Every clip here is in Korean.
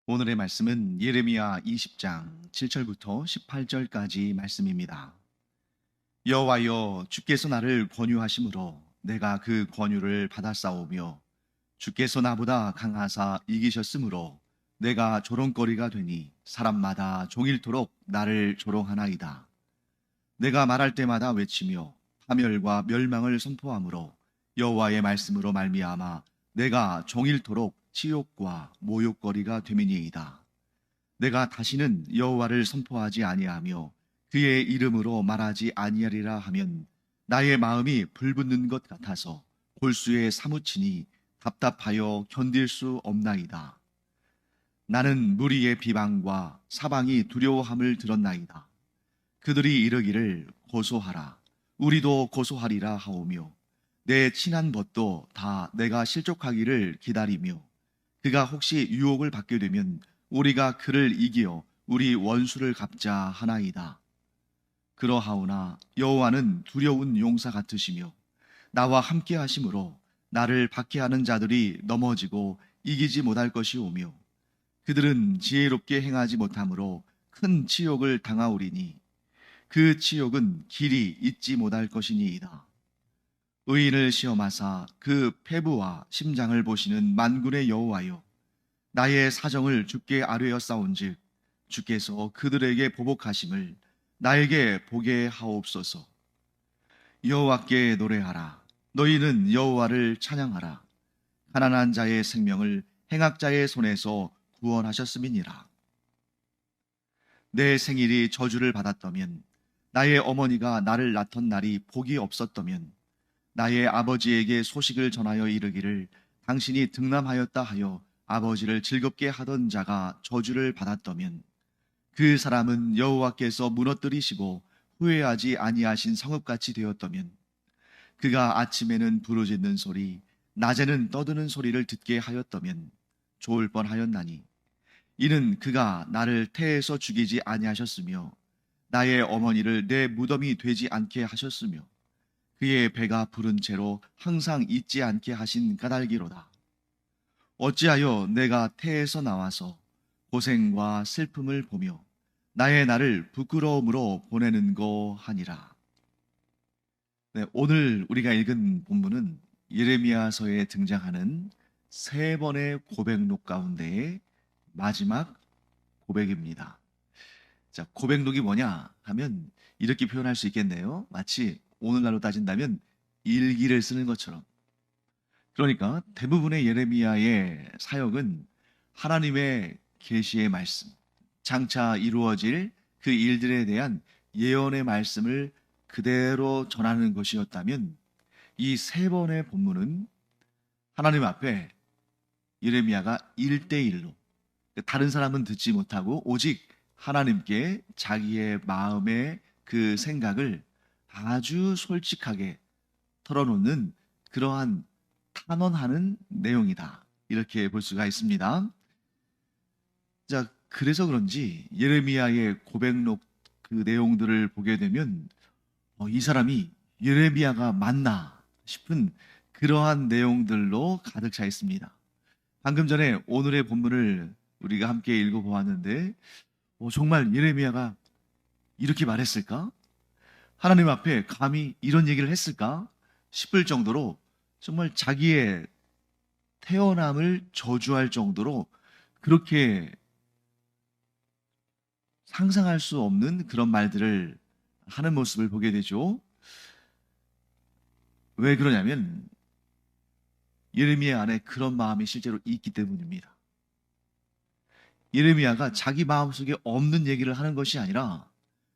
오늘의 말씀은 예레미야 20장 7절부터 18절까지 말씀입니다. 여호와여, 주께서 나를 권유하심으로 내가 그 권유를 받았사오며 주께서 나보다 강하사 이기셨으므로 내가 조롱거리가 되니 사람마다 종일토록 나를 조롱하나이다. 내가 말할 때마다 외치며 파멸과 멸망을 선포하므로 여호와의 말씀으로 말미암아 내가 종일토록 치욕과 모욕거리가 되미니이다. 내가 다시는 여호와를 선포하지 아니하며 그의 이름으로 말하지 아니하리라 하면 나의 마음이 불붙는 것 같아서 골수에 사무치니 답답하여 견딜 수 없나이다. 나는 무리의 비방과 사방이 두려워함을 들었나이다. 그들이 이르기를 고소하라, 우리도 고소하리라 하오며 내 친한 벗도 다 내가 실족하기를 기다리며 그가 혹시 유혹을 받게 되면 우리가 그를 이기어 우리 원수를 갚자 하나이다. 그러하오나 여호와는 두려운 용사 같으시며 나와 함께 하심으로 나를 박해하는 자들이 넘어지고 이기지 못할 것이오며 그들은 지혜롭게 행하지 못하므로 큰 치욕을 당하오리니 그 치욕은 길이 잊지 못할 것이니이다. 의인을 시험하사 그 패부와 심장을 보시는 만군의 여호와여, 나의 사정을 주께 아뢰었사온즉 주께서 그들에게 보복하심을 나에게 보게 하옵소서. 여호와께 노래하라. 너희는 여호와를 찬양하라. 가난한 자의 생명을 행악자의 손에서 구원하셨음이니라. 내 생일이 저주를 받았다면, 나의 어머니가 나를 낳던 날이 복이 없었다면, 나의 아버지에게 소식을 전하여 이르기를 당신이 등남하였다 하여 아버지를 즐겁게 하던 자가 저주를 받았다면, 그 사람은 여호와께서 무너뜨리시고 후회하지 아니하신 성읍같이 되었다면, 그가 아침에는 부르짖는 소리, 낮에는 떠드는 소리를 듣게 하였다면 좋을 뻔하였나니, 이는 그가 나를 태에서 죽이지 아니하셨으며 나의 어머니를 내 무덤이 되지 않게 하셨으며 그의 배가 부른 채로 항상 잊지 않게 하신 까닭이로다. 어찌하여 내가 태에서 나와서 고생과 슬픔을 보며 나의 날을 부끄러움으로 보내는고 하니라. 네, 오늘 우리가 읽은 본문은 예레미야서에 등장하는 세 번의 고백록 가운데의 마지막 고백입니다. 자, 고백록이 뭐냐 하면 이렇게 표현할 수 있겠네요. 마치 오늘날로 따진다면 일기를 쓰는 것처럼. 그러니까 대부분의 예레미야의 사역은 하나님의 계시의 말씀, 장차 이루어질 그 일들에 대한 예언의 말씀을 그대로 전하는 것이었다면, 이 세 번의 본문은 하나님 앞에 예레미야가 1대1로, 다른 사람은 듣지 못하고 오직 하나님께 자기의 마음의 그 생각을 아주 솔직하게 털어놓는 그러한 탄원하는 내용이다, 이렇게 볼 수가 있습니다. 자, 그래서 그런지 예레미야의 고백록 그 내용들을 보게 되면 이 사람이 예레미야가 맞나 싶은 그러한 내용들로 가득 차 있습니다. 방금 전에 오늘의 본문을 우리가 함께 읽어보았는데 정말 예레미야가 이렇게 말했을까? 하나님 앞에 감히 이런 얘기를 했을까? 싶을 정도로 정말 자기의 태어남을 저주할 정도로 그렇게 상상할 수 없는 그런 말들을 하는 모습을 보게 되죠. 왜 그러냐면 예레미야 안에 그런 마음이 실제로 있기 때문입니다. 예레미야가 자기 마음속에 없는 얘기를 하는 것이 아니라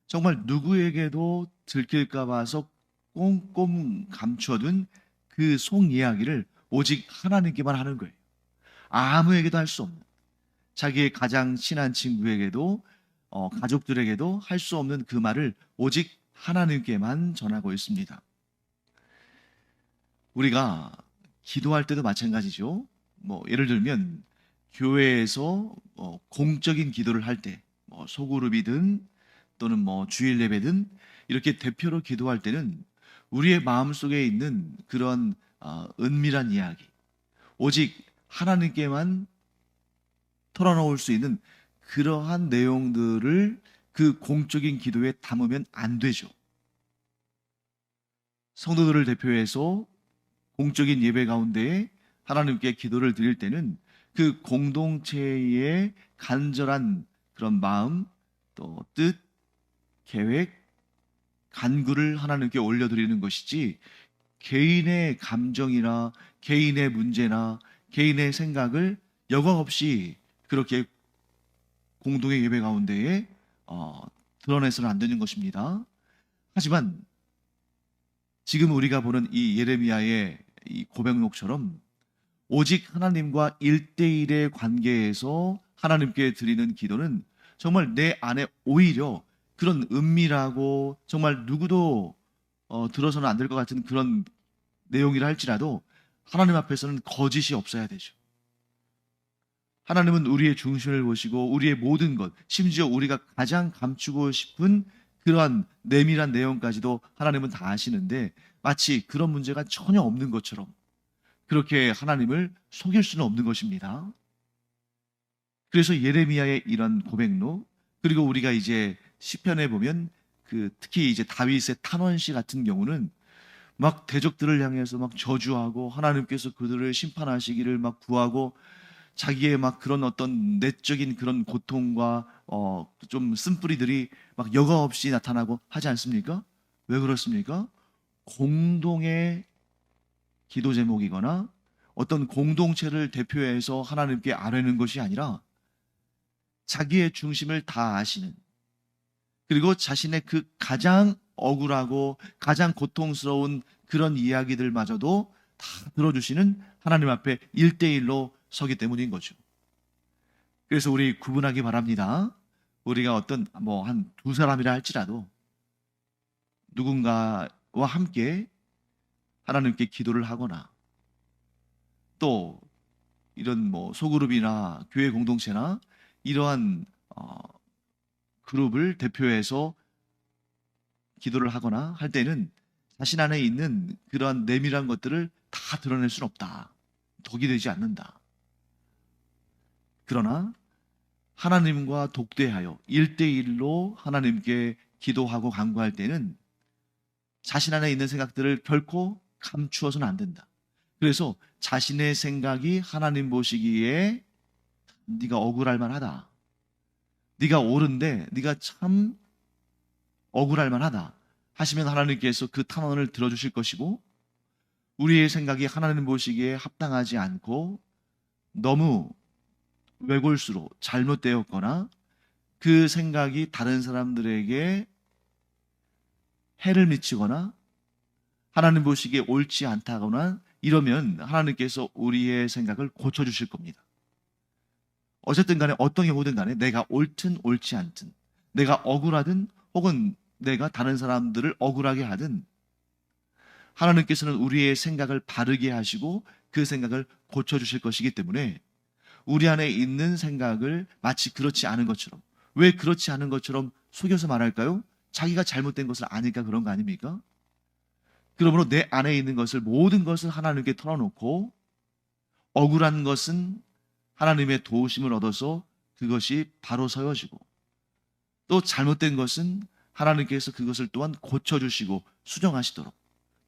정말 누구에게도 들킬까 봐서 꼼꼼 감춰둔 그 속 이야기를 오직 하나님께만 하는 거예요. 아무에게도 할 수 없는, 자기의 가장 친한 친구에게도 가족들에게도 할 수 없는 그 말을 오직 하나님께만 전하고 있습니다. 우리가 기도할 때도 마찬가지죠. 예를 들면 교회에서 공적인 기도를 할 때, 소그룹이든 또는 주일 예배든 이렇게 대표로 기도할 때는 우리의 마음속에 있는 그런 은밀한 이야기, 오직 하나님께만 털어놓을 수 있는 그러한 내용들을 그 공적인 기도에 담으면 안 되죠. 성도들을 대표해서 공적인 예배 가운데 하나님께 기도를 드릴 때는 그 공동체의 간절한 그런 마음, 또 뜻, 계획, 간구를 하나님께 올려드리는 것이지, 개인의 감정이나 개인의 문제나 개인의 생각을 여과 없이 그렇게 공동의 예배 가운데에 드러내서는 안 되는 것입니다. 하지만 지금 우리가 보는 이 예레미야의 이 고백록처럼 오직 하나님과 1대1의 관계에서 하나님께 드리는 기도는 정말 내 안에 오히려 그런 은밀하고 정말 누구도 들어서는 안 될 것 같은 그런 내용이라 할지라도 하나님 앞에서는 거짓이 없어야 되죠. 하나님은 우리의 중심을 보시고 우리의 모든 것, 심지어 우리가 가장 감추고 싶은 그러한 내밀한 내용까지도 하나님은 다 아시는데, 마치 그런 문제가 전혀 없는 것처럼 그렇게 하나님을 속일 수는 없는 것입니다. 그래서 예레미야의 이런 고백록, 그리고 우리가 이제 시편에 보면 특히 이제 다윗의 탄원시 같은 경우는 막 대적들을 향해서 막 저주하고 하나님께서 그들을 심판하시기를 막 구하고, 자기의 막 그런 어떤 내적인 그런 고통과 좀 쓴뿌리들이 막 여과 없이 나타나고 하지 않습니까? 왜 그렇습니까? 공동의 기도 제목이거나 어떤 공동체를 대표해서 하나님께 아뢰는 것이 아니라 자기의 중심을 다 아시는, 그리고 자신의 그 가장 억울하고 가장 고통스러운 그런 이야기들마저도 다 들어주시는 하나님 앞에 1대1로 서기 때문인 거죠. 그래서 우리 구분하기 바랍니다. 우리가 어떤 한 두 사람이라 할지라도 누군가와 함께 하나님께 기도를 하거나, 또 이런 소그룹이나 교회 공동체나 이러한 그룹을 대표해서 기도를 하거나 할 때는 자신 안에 있는 그러한 내밀한 것들을 다 드러낼 수는 없다. 독이 되지 않는다. 그러나 하나님과 독대하여 1대1로 하나님께 기도하고 간구할 때는 자신 안에 있는 생각들을 결코 감추어서는 안 된다. 그래서 자신의 생각이 하나님 보시기에 네가 억울할 만하다, 네가 옳은데 네가 참 억울할 만하다 하시면 하나님께서 그 탄원을 들어주실 것이고, 우리의 생각이 하나님 보시기에 합당하지 않고 너무 외골수로 잘못되었거나 그 생각이 다른 사람들에게 해를 미치거나 하나님 보시기에 옳지 않다거나 이러면 하나님께서 우리의 생각을 고쳐주실 겁니다. 어쨌든 간에 어떤 경우든 간에 내가 옳든 옳지 않든, 내가 억울하든 혹은 내가 다른 사람들을 억울하게 하든, 하나님께서는 우리의 생각을 바르게 하시고 그 생각을 고쳐주실 것이기 때문에 우리 안에 있는 생각을 마치 그렇지 않은 것처럼, 왜 그렇지 않은 것처럼 속여서 말할까요? 자기가 잘못된 것을 아니까 그런 거 아닙니까? 그러므로 내 안에 있는 것을, 모든 것을 하나님께 털어놓고 억울한 것은 하나님의 도우심을 얻어서 그것이 바로 서여지고, 또 잘못된 것은 하나님께서 그것을 또한 고쳐주시고 수정하시도록,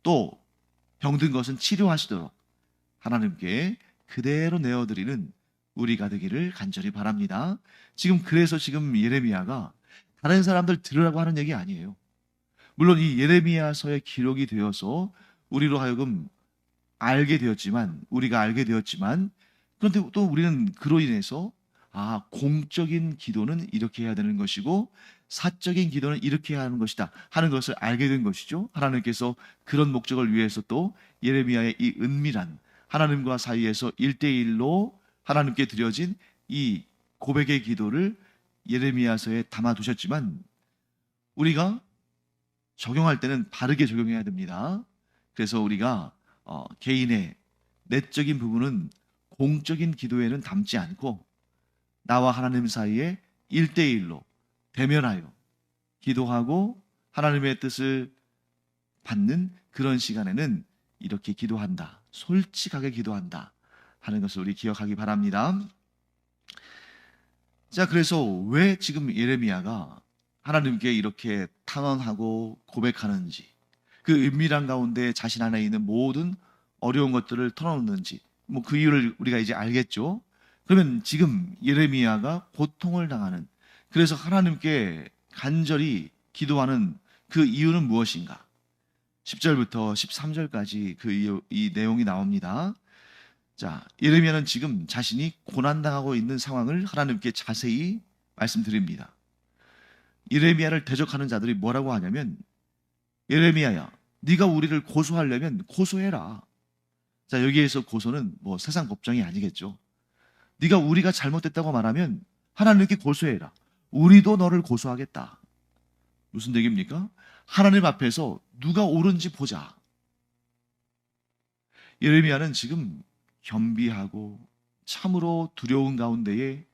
또 병든 것은 치료하시도록 하나님께 그대로 내어드리는 우리가 되기를 간절히 바랍니다. 그래서 지금 예레미야가 다른 사람들 들으라고 하는 얘기 아니에요. 물론 이 예레미야서에 기록이 되어서 우리로 하여금 우리가 알게 되었지만, 그런데 또 우리는 그로 인해서 공적인 기도는 이렇게 해야 되는 것이고 사적인 기도는 이렇게 해야 하는 것이다 하는 것을 알게 된 것이죠. 하나님께서 그런 목적을 위해서 또 예레미야의 이 은밀한 하나님과 사이에서 1대1로 하나님께 드려진 이 고백의 기도를 예레미야서에 담아두셨지만, 우리가 적용할 때는 바르게 적용해야 됩니다. 그래서 우리가 개인의 내적인 부분은 공적인 기도에는 담지 않고 나와 하나님 사이에 1대1로 대면하여 기도하고 하나님의 뜻을 받는 그런 시간에는 이렇게 기도한다, 솔직하게 기도한다 하는 것을 우리 기억하기 바랍니다. 자, 그래서 왜 지금 예레미야가 하나님께 이렇게 탄원하고 고백하는지, 그 은밀한 가운데 자신 안에 있는 모든 어려운 것들을 털어놓는지, 뭐 그 이유를 우리가 이제 알겠죠. 그러면 지금 예레미야가 고통을 당하는, 그래서 하나님께 간절히 기도하는 그 이유는 무엇인가? 10절부터 13절까지 이 내용이 나옵니다. 자, 예레미야는 지금 자신이 고난당하고 있는 상황을 하나님께 자세히 말씀드립니다. 예레미야를 대적하는 자들이 뭐라고 하냐면, 예레미야야, 네가 우리를 고소하려면 고소해라. 자, 여기에서 고소는 뭐 세상 법정이 아니겠죠. 네가 우리가 잘못됐다고 말하면 하나님께 고소해라. 우리도 너를 고소하겠다. 무슨 얘기입니까? 하나님 앞에서 누가 옳은지 보자. 예레미야는 지금 겸비하고 참으로 두려운 가운데에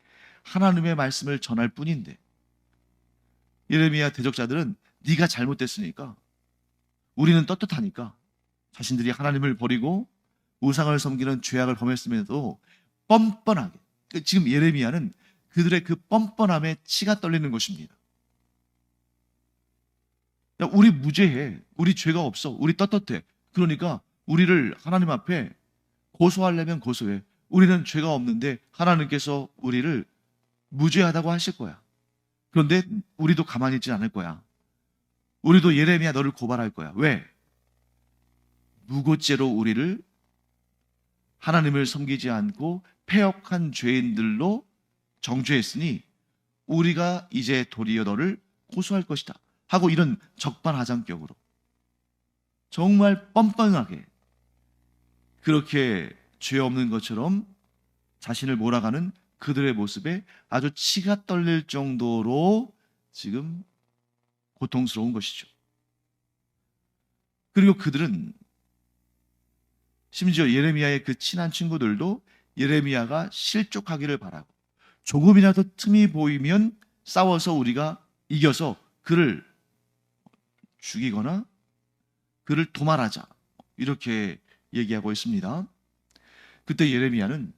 하나님의 말씀을 전할 뿐인데, 예레미야 대적자들은 네가 잘못됐으니까, 우리는 떳떳하니까 자신들이 하나님을 버리고 우상을 섬기는 죄악을 범했음에도 뻔뻔하게, 지금 예레미야는 그들의 그 뻔뻔함에 치가 떨리는 것입니다. 야, 우리 무죄해. 우리 죄가 없어. 우리 떳떳해. 그러니까 우리를 하나님 앞에 고소하려면 고소해. 우리는 죄가 없는데 하나님께서 우리를 무죄하다고 하실 거야. 그런데 우리도 가만히 있지 않을 거야. 우리도 예레미야 너를 고발할 거야. 왜? 무고죄로 우리를 하나님을 섬기지 않고 패역한 죄인들로 정죄했으니 우리가 이제 도리어 너를 고소할 것이다 하고, 이런 적반하장격으로 정말 뻔뻔하게 그렇게 죄 없는 것처럼 자신을 몰아가는 그들의 모습에 아주 치가 떨릴 정도로 지금 고통스러운 것이죠. 그리고 그들은 심지어 예레미야의 그 친한 친구들도 예레미야가 실족하기를 바라고, 조금이라도 틈이 보이면 싸워서 우리가 이겨서 그를 죽이거나 그를 도말하자, 이렇게 얘기하고 있습니다. 그때 예레미야는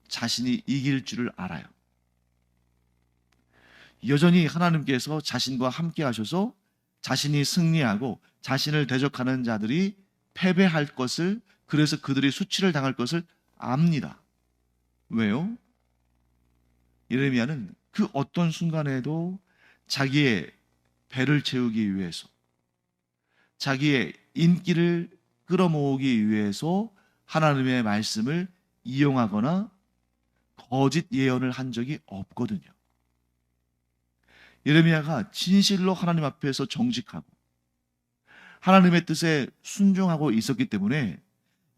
자신이 이길 줄을 알아요. 여전히 하나님께서 자신과 함께 하셔서 자신이 승리하고 자신을 대적하는 자들이 패배할 것을, 그래서 그들이 수치를 당할 것을 압니다. 왜요? 예레미야는 그 어떤 순간에도 자기의 배를 채우기 위해서, 자기의 인기를 끌어모으기 위해서 하나님의 말씀을 이용하거나 거짓 예언을 한 적이 없거든요. 예레미야가 진실로 하나님 앞에서 정직하고 하나님의 뜻에 순종하고 있었기 때문에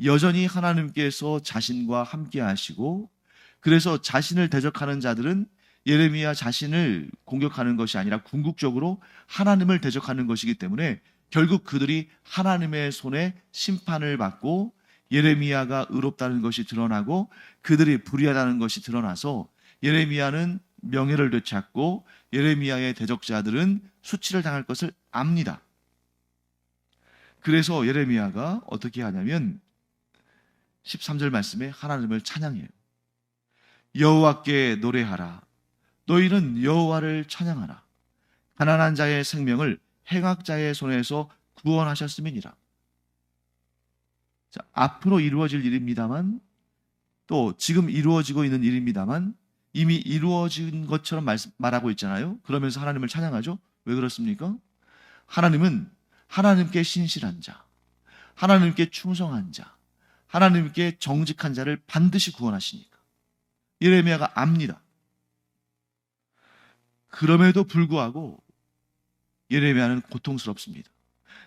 여전히 하나님께서 자신과 함께 하시고, 그래서 자신을 대적하는 자들은 예레미야 자신을 공격하는 것이 아니라 궁극적으로 하나님을 대적하는 것이기 때문에 결국 그들이 하나님의 손에 심판을 받고 예레미야가 의롭다는 것이 드러나고 그들이 불의하다는 것이 드러나서 예레미야는 명예를 되찾고 예레미야의 대적자들은 수치를 당할 것을 압니다. 그래서 예레미야가 어떻게 하냐면 13절 말씀에 하나님을 찬양해요. 여호와께 노래하라. 너희는 여호와를 찬양하라. 가난한 자의 생명을 행악자의 손에서 구원하셨음이니라. 자, 앞으로 이루어질 일입니다만, 또 지금 이루어지고 있는 일입니다만, 이미 이루어진 것처럼 말하고 있잖아요. 그러면서 하나님을 찬양하죠. 왜 그렇습니까? 하나님은 하나님께 신실한 자, 하나님께 충성한 자, 하나님께 정직한 자를 반드시 구원하시니까. 예레미야가 압니다. 그럼에도 불구하고 예레미야는 고통스럽습니다.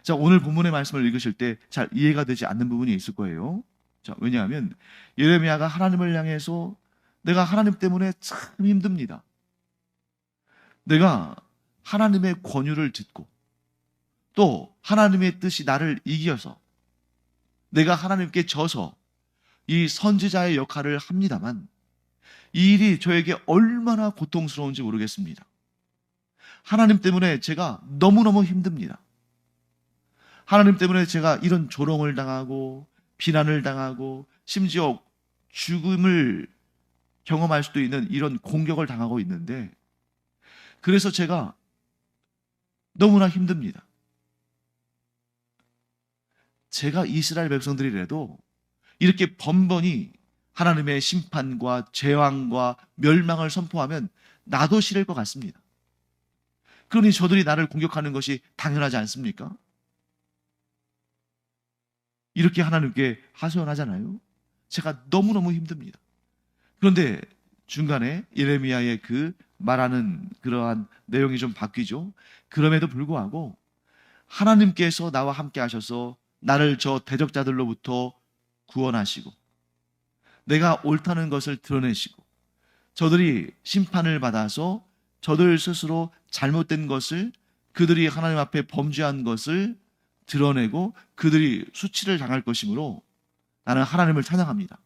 자, 오늘 본문의 말씀을 읽으실 때 잘 이해가 되지 않는 부분이 있을 거예요. 자, 왜냐하면 예레미야가 하나님을 향해서 내가 하나님 때문에 참 힘듭니다. 내가 하나님의 권유를 듣고 또 하나님의 뜻이 나를 이겨서 내가 하나님께 져서 이 선지자의 역할을 합니다만, 이 일이 저에게 얼마나 고통스러운지 모르겠습니다. 하나님 때문에 제가 너무너무 힘듭니다. 하나님 때문에 제가 이런 조롱을 당하고 비난을 당하고 심지어 죽음을 경험할 수도 있는 이런 공격을 당하고 있는데, 그래서 제가 너무나 힘듭니다. 제가 이스라엘 백성들이라도 이렇게 번번이 하나님의 심판과 재앙과 멸망을 선포하면 나도 싫을 것 같습니다. 그러니 저들이 나를 공격하는 것이 당연하지 않습니까? 이렇게 하나님께 하소연하잖아요. 제가 너무너무 힘듭니다. 그런데 중간에 예레미야의 그 말하는 그러한 내용이 좀 바뀌죠. 그럼에도 불구하고 하나님께서 나와 함께 하셔서 나를 저 대적자들로부터 구원하시고 내가 옳다는 것을 드러내시고 저들이 심판을 받아서 저들 스스로 잘못된 것을, 그들이 하나님 앞에 범죄한 것을 드러내고 그들이 수치를 당할 것이므로 나는 하나님을 찬양합니다.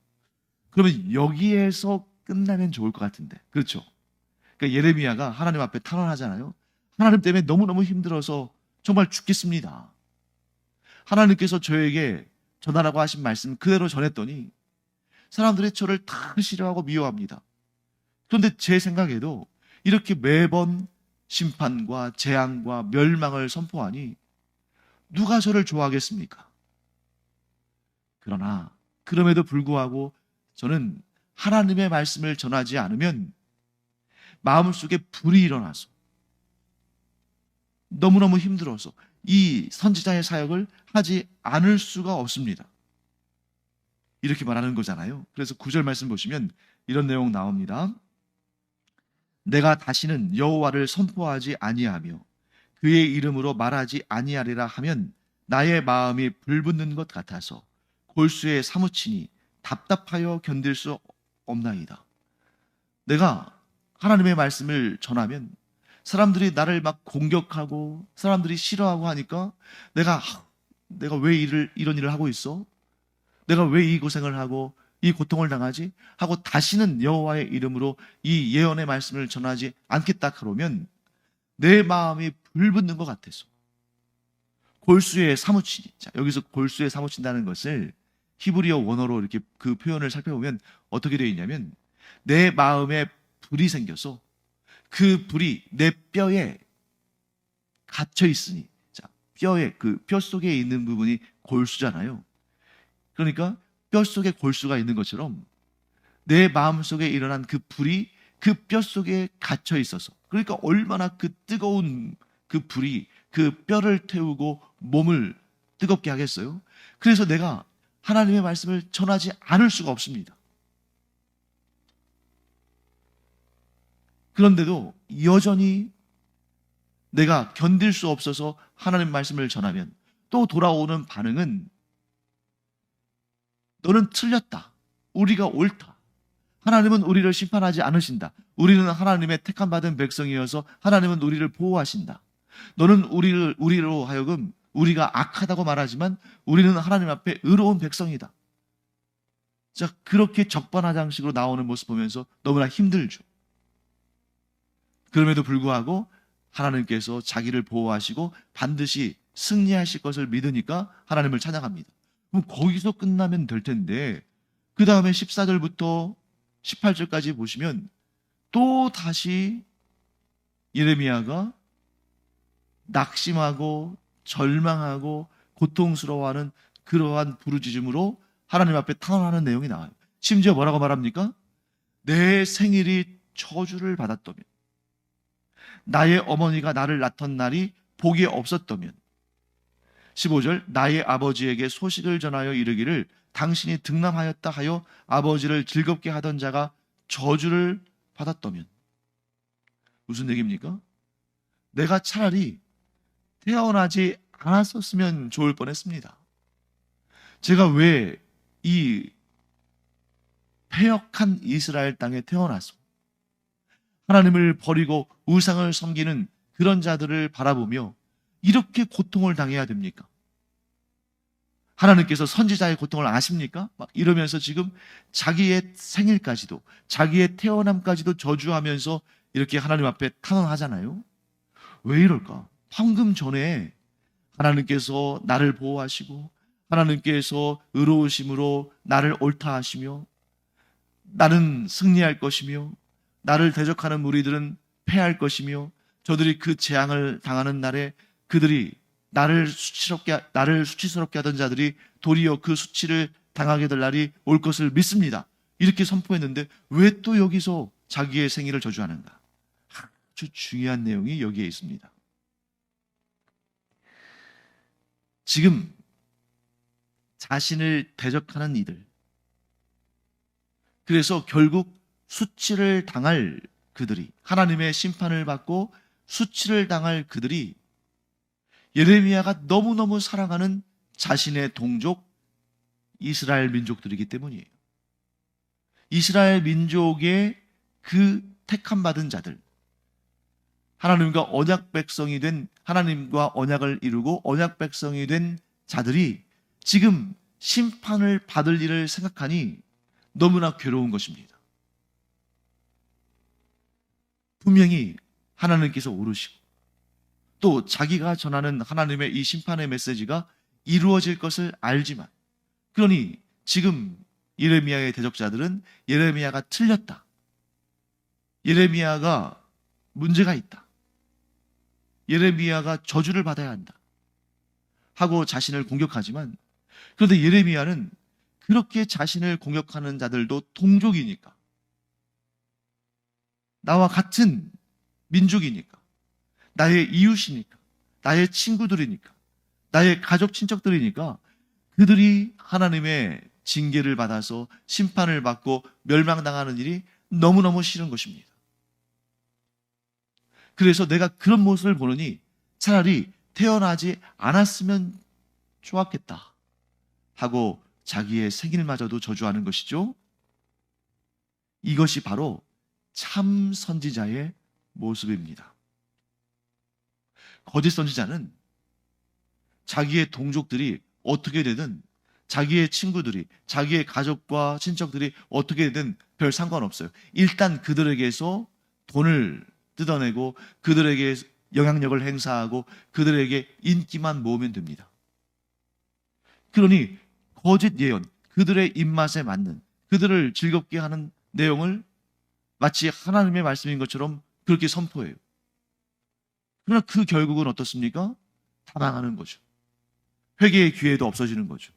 그러면 여기에서 끝나면 좋을 것 같은데, 그렇죠? 그러니까 예레미야가 하나님 앞에 탄원하잖아요. 하나님 때문에 너무너무 힘들어서 정말 죽겠습니다. 하나님께서 저에게 전하라고 하신 말씀 그대로 전했더니 사람들이 저를 다 싫어하고 미워합니다. 그런데 제 생각에도 이렇게 매번 심판과 재앙과 멸망을 선포하니 누가 저를 좋아하겠습니까? 그러나 그럼에도 불구하고 저는 하나님의 말씀을 전하지 않으면 마음속에 불이 일어나서 너무너무 힘들어서 이 선지자의 사역을 하지 않을 수가 없습니다. 이렇게 말하는 거잖아요. 그래서 9절 말씀 보시면 이런 내용 나옵니다. 내가 다시는 여호와를 선포하지 아니하며 그의 이름으로 말하지 아니하리라 하면 나의 마음이 불붙는 것 같아서 골수에 사무치니 답답하여 견딜 수 없나이다. 내가 하나님의 말씀을 전하면 사람들이 나를 막 공격하고 사람들이 싫어하고 하니까 내가 왜 이런 일을 하고 있어? 내가 왜 이 고생을 하고 이 고통을 당하지? 하고 다시는 여호와의 이름으로 이 예언의 말씀을 전하지 않겠다 그러면 내 마음이 불붙는 것 같아서 골수에 사무치니. 자, 여기서 골수에 사무친다는 것을 히브리어 원어로 이렇게 그 표현을 살펴보면 어떻게 되어 있냐면 내 마음에 불이 생겨서 그 불이 내 뼈에 갇혀 있으니. 자, 뼈에 그 뼈 속에 있는 부분이 골수잖아요. 그러니까 뼈 속에 골수가 있는 것처럼 내 마음 속에 일어난 그 불이 그 뼈 속에 갇혀 있어서, 그러니까 얼마나 그 뜨거운 그 불이 그 뼈를 태우고 몸을 뜨겁게 하겠어요? 그래서 내가 하나님의 말씀을 전하지 않을 수가 없습니다. 그런데도 여전히 내가 견딜 수 없어서 하나님 말씀을 전하면 또 돌아오는 반응은 너는 틀렸다. 우리가 옳다. 하나님은 우리를 심판하지 않으신다. 우리는 하나님의 택함 받은 백성이어서 하나님은 우리를 보호하신다. 너는 우리로 하여금 우리가 악하다고 말하지만 우리는 하나님 앞에 의로운 백성이다. 자, 그렇게 적반하장식으로 나오는 모습 보면서 너무나 힘들죠. 그럼에도 불구하고 하나님께서 자기를 보호하시고 반드시 승리하실 것을 믿으니까 하나님을 찬양합니다. 그럼 거기서 끝나면 될 텐데 그 다음에 14절부터 18절까지 보시면 또 다시 예레미야가 낙심하고 절망하고 고통스러워하는 그러한 부르짖음으로 하나님 앞에 탄원하는 내용이 나와요. 심지어 뭐라고 말합니까? 내 생일이 저주를 받았다면, 나의 어머니가 나를 낳던 날이 복이 없었다면, 15절 나의 아버지에게 소식을 전하여 이르기를 당신이 등남하였다 하여 아버지를 즐겁게 하던 자가 저주를 받았다면. 무슨 얘기입니까? 내가 차라리 태어나지 않았었으면 좋을 뻔했습니다. 제가 왜 이 패역한 이스라엘 땅에 태어나서 하나님을 버리고 우상을 섬기는 그런 자들을 바라보며 이렇게 고통을 당해야 됩니까? 하나님께서 선지자의 고통을 아십니까? 막 이러면서 지금 자기의 생일까지도, 자기의 태어남까지도 저주하면서 이렇게 하나님 앞에 탄원하잖아요. 왜 이럴까? 방금 전에 하나님께서 나를 보호하시고 하나님께서 의로우심으로 나를 옳다 하시며 나는 승리할 것이며 나를 대적하는 무리들은 패할 것이며 저들이 그 재앙을 당하는 날에 그들이 나를 수치스럽게 하던 자들이 도리어 그 수치를 당하게 될 날이 올 것을 믿습니다. 이렇게 선포했는데 왜 또 여기서 자기의 생일을 저주하는가? 아주 중요한 내용이 여기에 있습니다. 지금 자신을 대적하는 이들, 그래서 결국 수치를 당할 그들이, 하나님의 심판을 받고 수치를 당할 그들이 예레미야가 너무너무 사랑하는 자신의 동족 이스라엘 민족들이기 때문이에요. 이스라엘 민족의 그 택함 받은 자들, 하나님과 언약 백성이 된, 하나님과 언약을 이루고 언약 백성이 된 자들이 지금 심판을 받을 일을 생각하니 너무나 괴로운 것입니다. 분명히 하나님께서 오르시고 또 자기가 전하는 하나님의 이 심판의 메시지가 이루어질 것을 알지만, 그러니 지금 예레미야의 대적자들은 예레미야가 틀렸다, 예레미야가 문제가 있다, 예레미야가 저주를 받아야 한다 하고 자신을 공격하지만, 그런데 예레미야는 그렇게 자신을 공격하는 자들도 동족이니까, 나와 같은 민족이니까, 나의 이웃이니까, 나의 친구들이니까, 나의 가족 친척들이니까 그들이 하나님의 징계를 받아서 심판을 받고 멸망당하는 일이 너무너무 싫은 것입니다. 그래서 내가 그런 모습을 보느니 차라리 태어나지 않았으면 좋았겠다 하고 자기의 생일마저도 저주하는 것이죠. 이것이 바로 참 선지자의 모습입니다. 거짓 선지자는 자기의 동족들이 어떻게 되든, 자기의 친구들이, 자기의 가족과 친척들이 어떻게 되든 별 상관없어요. 일단 그들에게서 돈을 뜯어내고 그들에게 영향력을 행사하고 그들에게 인기만 모으면 됩니다. 그러니 거짓 예언, 그들의 입맛에 맞는, 그들을 즐겁게 하는 내용을 마치 하나님의 말씀인 것처럼 그렇게 선포해요. 그러나 그 결국은 어떻습니까? 다 망하는 거죠. 회개의 기회도 없어지는 거죠.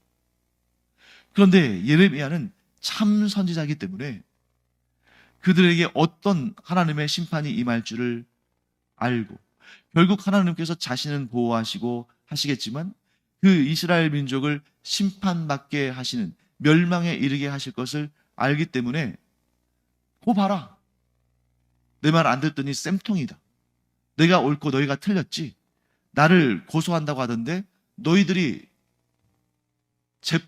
그런데 예레미야는 참 선지자이기 때문에 그들에게 어떤 하나님의 심판이 임할 줄을 알고, 결국 하나님께서 자신은 보호하시고 하시겠지만 그 이스라엘 민족을 심판받게 하시는, 멸망에 이르게 하실 것을 알기 때문에 봐라, 내 말 안 듣더니 쌤통이다, 내가 옳고 너희가 틀렸지, 나를 고소한다고 하던데 너희들이 제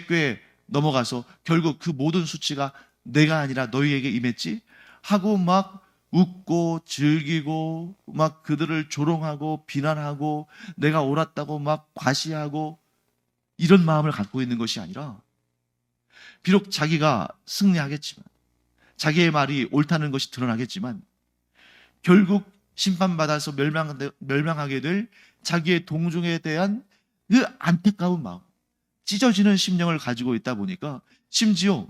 꾀에 넘어가서 결국 그 모든 수치가 내가 아니라 너희에게 임했지 하고 막 웃고 즐기고 막 그들을 조롱하고 비난하고 내가 옳았다고 막 과시하고 이런 마음을 갖고 있는 것이 아니라, 비록 자기가 승리하겠지만, 자기의 말이 옳다는 것이 드러나겠지만 결국 심판받아서 멸망하게 될 자기의 동족에 대한 그 안타까운 마음, 찢어지는 심령을 가지고 있다 보니까 심지어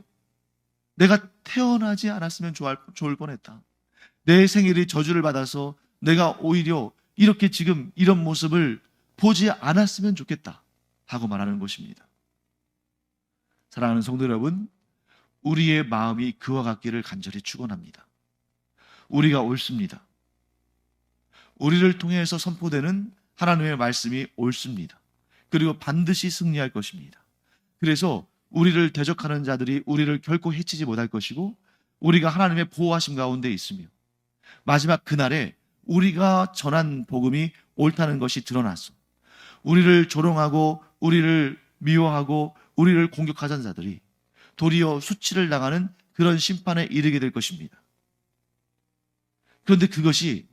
내가 태어나지 않았으면 좋을 뻔했다, 내 생일이 저주를 받아서 내가 오히려 이렇게 지금 이런 모습을 보지 않았으면 좋겠다 하고 말하는 것입니다. 사랑하는 성도 여러분, 우리의 마음이 그와 같기를 간절히 축원합니다. 우리가 옳습니다. 우리를 통해서 선포되는 하나님의 말씀이 옳습니다. 그리고 반드시 승리할 것입니다. 그래서 우리를 대적하는 자들이 우리를 결코 해치지 못할 것이고, 우리가 하나님의 보호하심 가운데 있으며 마지막 그날에 우리가 전한 복음이 옳다는 것이 드러나서 우리를 조롱하고 우리를 미워하고 우리를 공격하던 자들이 도리어 수치를 당하는 그런 심판에 이르게 될 것입니다. 그런데 그것이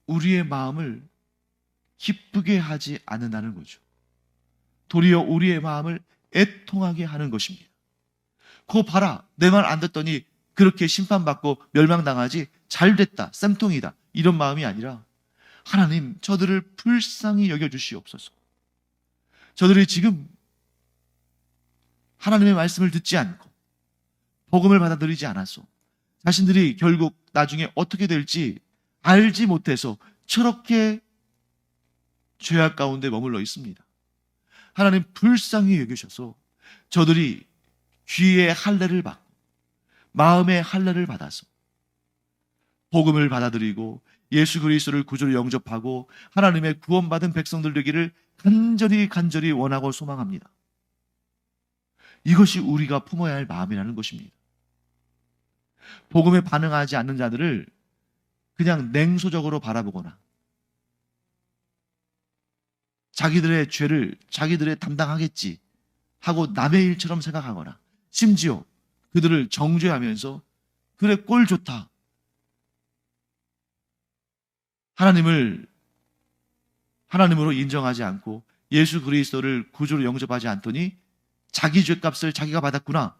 우리의 마음을 기쁘게 하지 않는다는 거죠. 도리어 우리의 마음을 애통하게 하는 것입니다. 그거 봐라, 내 말 안 듣더니 그렇게 심판받고 멸망당하지, 잘됐다, 쌤통이다, 이런 마음이 아니라 하나님, 저들을 불쌍히 여겨주시옵소서. 저들이 지금 하나님의 말씀을 듣지 않고 복음을 받아들이지 않아서 자신들이 결국 나중에 어떻게 될지 알지 못해서 저렇게 죄악 가운데 머물러 있습니다. 하나님 불쌍히 여기셔서 저들이 귀의 할례를 받고 마음의 할례를 받아서 복음을 받아들이고 예수 그리스도를 구주로 영접하고 하나님의 구원받은 백성들 되기를 간절히 원하고 소망합니다. 이것이 우리가 품어야 할 마음이라는 것입니다. 복음에 반응하지 않는 자들을 그냥 냉소적으로 바라보거나 자기들의 죄를 자기들의 담당하겠지 하고 남의 일처럼 생각하거나 심지어 그들을 정죄하면서 그래 꼴 좋다. 하나님으로 인정하지 않고 예수 그리스도를 구주로 영접하지 않더니 자기 죄값을 자기가 받았구나.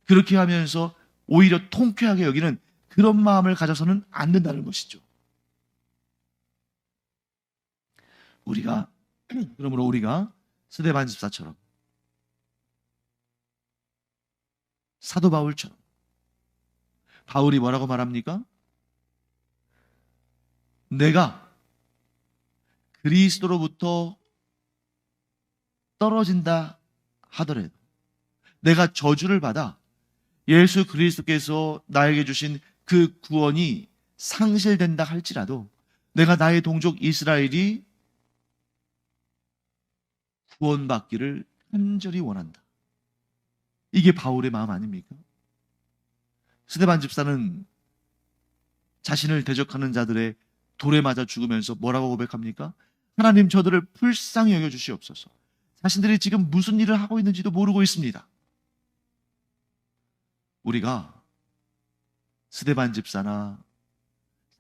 그렇게 하면서 오히려 통쾌하게 여기는 그런 마음을 가져서는 안 된다는 것이죠. 그러므로 우리가 스데반 집사처럼 사도 바울처럼 바울이 뭐라고 말합니까? 내가 그리스도로부터 떨어진다 하더라도 내가 저주를 받아 예수 그리스도께서 나에게 주신 그 구원이 상실된다 할지라도 내가 나의 동족 이스라엘이 구원받기를 간절히 원한다. 이게 바울의 마음 아닙니까? 스데반 집사는 자신을 대적하는 자들의 돌에 맞아 죽으면서 뭐라고 고백합니까? 하나님 저들을 불쌍히 여겨주시옵소서. 자신들이 지금 무슨 일을 하고 있는지도 모르고 있습니다. 우리가 스데반 집사나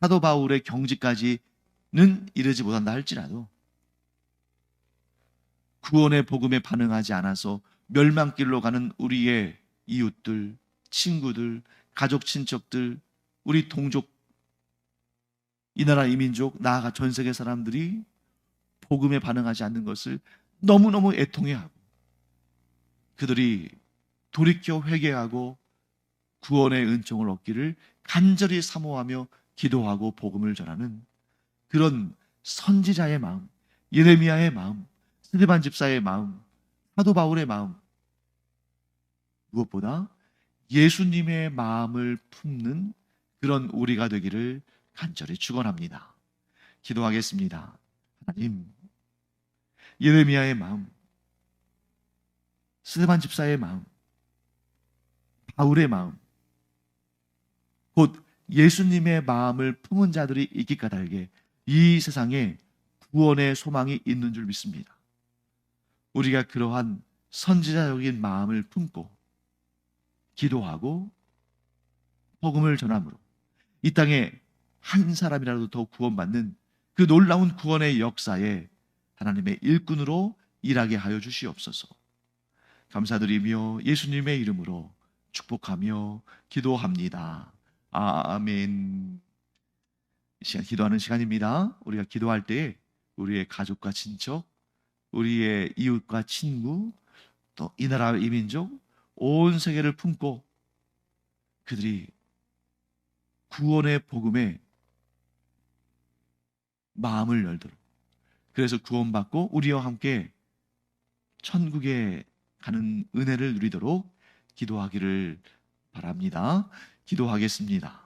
사도 바울의 경지까지는 이르지 못한다 할지라도 구원의 복음에 반응하지 않아서 멸망길로 가는 우리의 이웃들, 친구들, 가족, 친척들, 우리 동족, 이 나라 이민족, 나아가 전 세계 사람들이 복음에 반응하지 않는 것을 너무너무 애통해하고 그들이 돌이켜 회개하고 구원의 은총을 얻기를 간절히 사모하며 기도하고 복음을 전하는 그런 선지자의 마음, 예레미야의 마음, 스데반 집사의 마음, 사도 바울의 마음, 무엇보다 예수님의 마음을 품는 그런 우리가 되기를 간절히 축원합니다. 기도하겠습니다. 하나님, 예레미야의 마음, 스데반 집사의 마음, 바울의 마음, 곧 예수님의 마음을 품은 자들이 있기 까닭에 이 세상에 구원의 소망이 있는 줄 믿습니다. 우리가 그러한 선지자적인 마음을 품고 기도하고 복음을 전함으로 이 땅에 한 사람이라도 더 구원받는 그 놀라운 구원의 역사에 하나님의 일꾼으로 일하게 하여 주시옵소서. 감사드리며 예수님의 이름으로 축복하며 기도합니다. 아멘. 이 시간 기도하는 시간입니다. 우리가 기도할 때에 우리의 가족과 친척, 우리의 이웃과 친구, 또 이 나라 이민족, 온 세계를 품고 그들이 구원의 복음에 마음을 열도록, 그래서 구원받고 우리와 함께 천국에 가는 은혜를 누리도록 기도하기를 바랍니다. 기도하겠습니다.